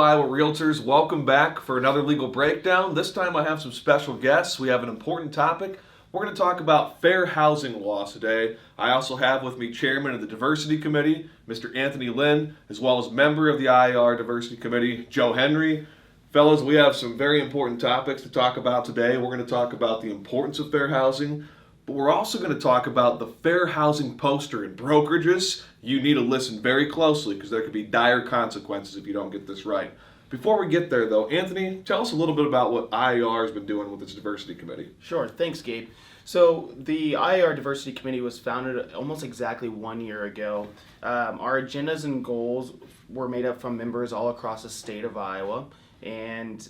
Iowa Realtors, welcome back for another legal breakdown. This time I have some special guests. We have an important topic. We're going to talk about fair housing laws today. I also have with me Chairman of the Diversity Committee, Mr. Anthony Lyne, as well as member of the IR Diversity Committee, Joe Henry. Fellas, we have some very important topics to talk about today. We're going to talk about the importance of fair housing, but we're also going to talk about the fair housing poster in brokerages. You need to listen very closely because there could be dire consequences if you don't get this right. Before we get there, though, Anthony, tell us a little bit about what IR has been doing with its diversity committee. Sure. Thanks, Gabe. So the IR Diversity Committee was founded almost exactly 1 year ago. Our agendas and goals were made up from members all across the state of Iowa, and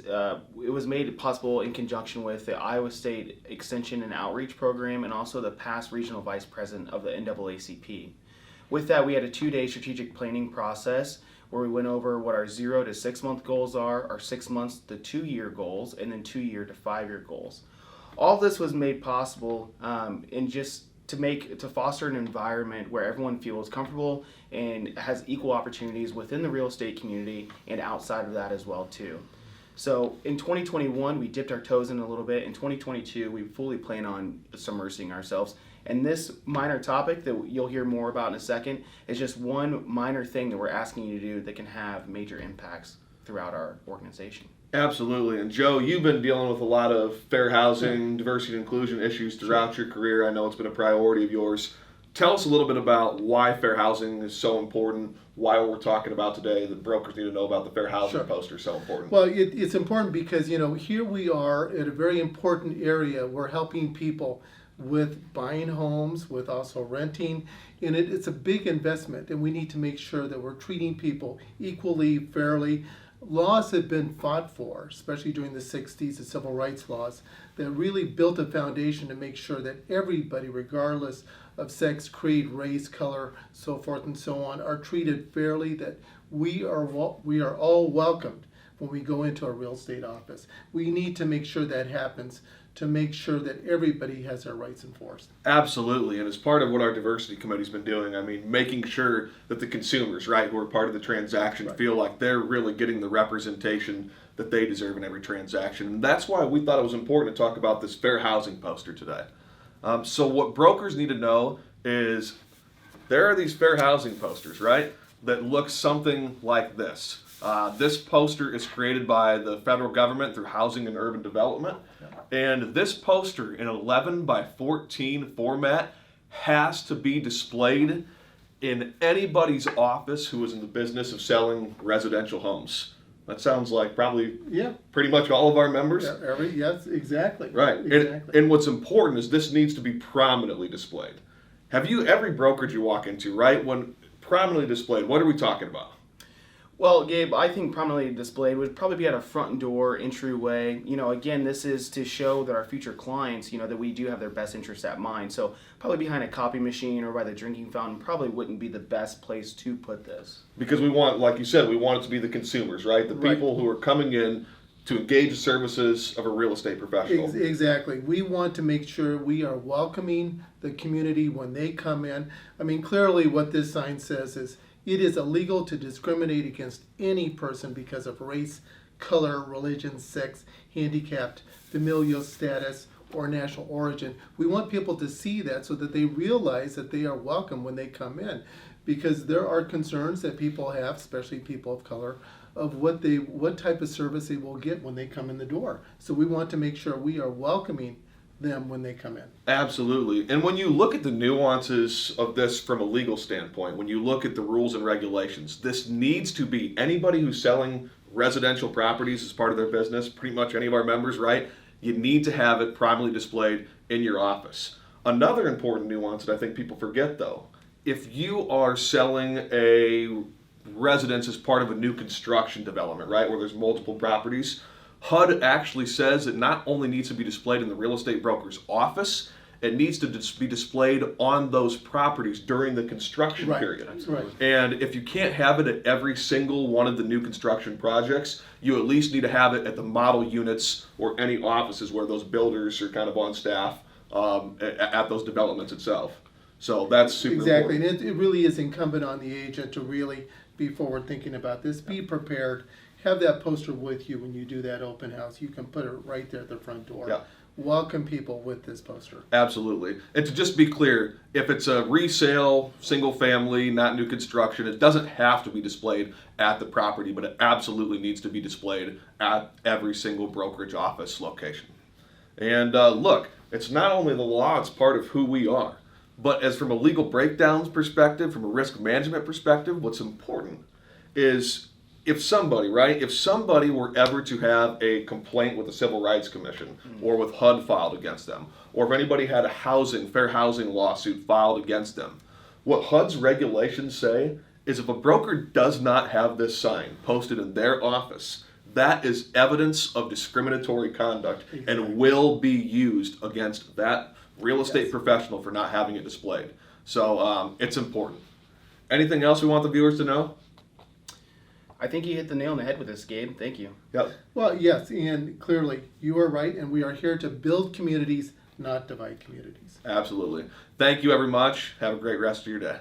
it was made possible in conjunction with the Iowa State Extension and Outreach Program and also the past regional vice president of the NAACP. With that, we had a 2-day strategic planning process where we went over what our 0 to 6 month goals are, our 6 months to 2 year goals, and then 2 year to 5 year goals. All this was made possible in just to foster an environment where everyone feels comfortable and has equal opportunities within the real estate community and outside of that as well too. So in 2021, we dipped our toes in a little bit. In 2022, we fully plan on submersing ourselves. And this minor topic that you'll hear more about in a second is just one minor thing that we're asking you to do that can have major impacts throughout our organization. Absolutely. And Joe, you've been dealing with a lot of fair housing, diversity and inclusion issues throughout your career. I know it's been a priority of yours. Tell us a little bit about why fair housing is so important, why we're talking about today, that brokers need to know about the fair housing poster is so important. Well, it's important because, here we are at a very important area. We're helping people with buying homes, with also renting, and it's a big investment, and we need to make sure that we're treating people equally, fairly. Laws have been fought for, especially during the 60s, the civil rights laws, that really built a foundation to make sure that everybody, regardless of sex, creed, race, color, so forth and so on, are treated fairly, that we are all welcomed when we go into a real estate office. We need to make sure that happens, to make sure that everybody has their rights enforced. Absolutely, and as part of what our diversity committee's been doing, making sure that the consumers, right, who are part of the transaction feel like they're really getting the representation that they deserve in every transaction. And that's why we thought it was important to talk about this fair housing poster today. So what brokers need to know is there are these fair housing posters, right, that look something like this. This poster is created by the federal government through Housing and Urban Development. And this poster in 11 by 14 format has to be displayed in anybody's office who is in the business of selling residential homes. That sounds like probably pretty much all of our members. Yes, exactly. Right. Exactly. And what's important is this needs to be prominently displayed. Every brokerage you walk into, right, when prominently displayed, what are we talking about? Well, Gabe, I think prominently displayed would probably be at a front door entryway. Again, this is to show that our future clients, that we do have their best interests at mind. So probably behind a copy machine or by the drinking fountain probably wouldn't be the best place to put this. Because we want, like you said, we want it to be the consumers, right? The people who are coming in to engage the services of a real estate professional. Exactly. We want to make sure we are welcoming the community when they come in. Clearly what this sign says is, it is illegal to discriminate against any person because of race, color, religion, sex, handicapped, familial status, or national origin. We want people to see that so that they realize that they are welcome when they come in, because there are concerns that people have, especially people of color, of what type of service they will get when they come in the door. So we want to make sure we are welcoming them when they come in. Absolutely. And when you look at the nuances of this from a legal standpoint, when you look at the rules and regulations, this needs to be anybody who's selling residential properties as part of their business, pretty much any of our members, right? You need to have it prominently displayed in your office. Another important nuance that I think people forget, though, if you are selling a residence as part of a new construction development, right, where there's multiple properties, HUD actually says it not only needs to be displayed in the real estate broker's office, it needs to be displayed on those properties during the construction period. Right. And if you can't have it at every single one of the new construction projects, you at least need to have it at the model units or any offices where those builders are kind of on staff at those developments itself. So that's super exactly, important. and it really is incumbent on the agent to really be forward thinking about this, be prepared, have that poster with you when you do that open house. You can put it right there at the front door. Yeah. Welcome people with this poster. Absolutely. And to just be clear, if it's a resale, single family, not new construction, it doesn't have to be displayed at the property, but it absolutely needs to be displayed at every single brokerage office location. And look, it's not only the law, it's part of who we are. But as from a legal breakdowns perspective, from a risk management perspective, what's important is if somebody were ever to have a complaint with the Civil Rights Commission or with HUD filed against them, or if anybody had a fair housing lawsuit filed against them, what HUD's regulations say is if a broker does not have this sign posted in their office, that is evidence of discriminatory conduct and will be used against that real estate professional for not having it displayed. So it's important. Anything else we want the viewers to know? I think you hit the nail on the head with this, Gabe. Thank you. Yep. Well, yes, and clearly you are right, and we are here to build communities, not divide communities. Absolutely. Thank you very much. Have a great rest of your day.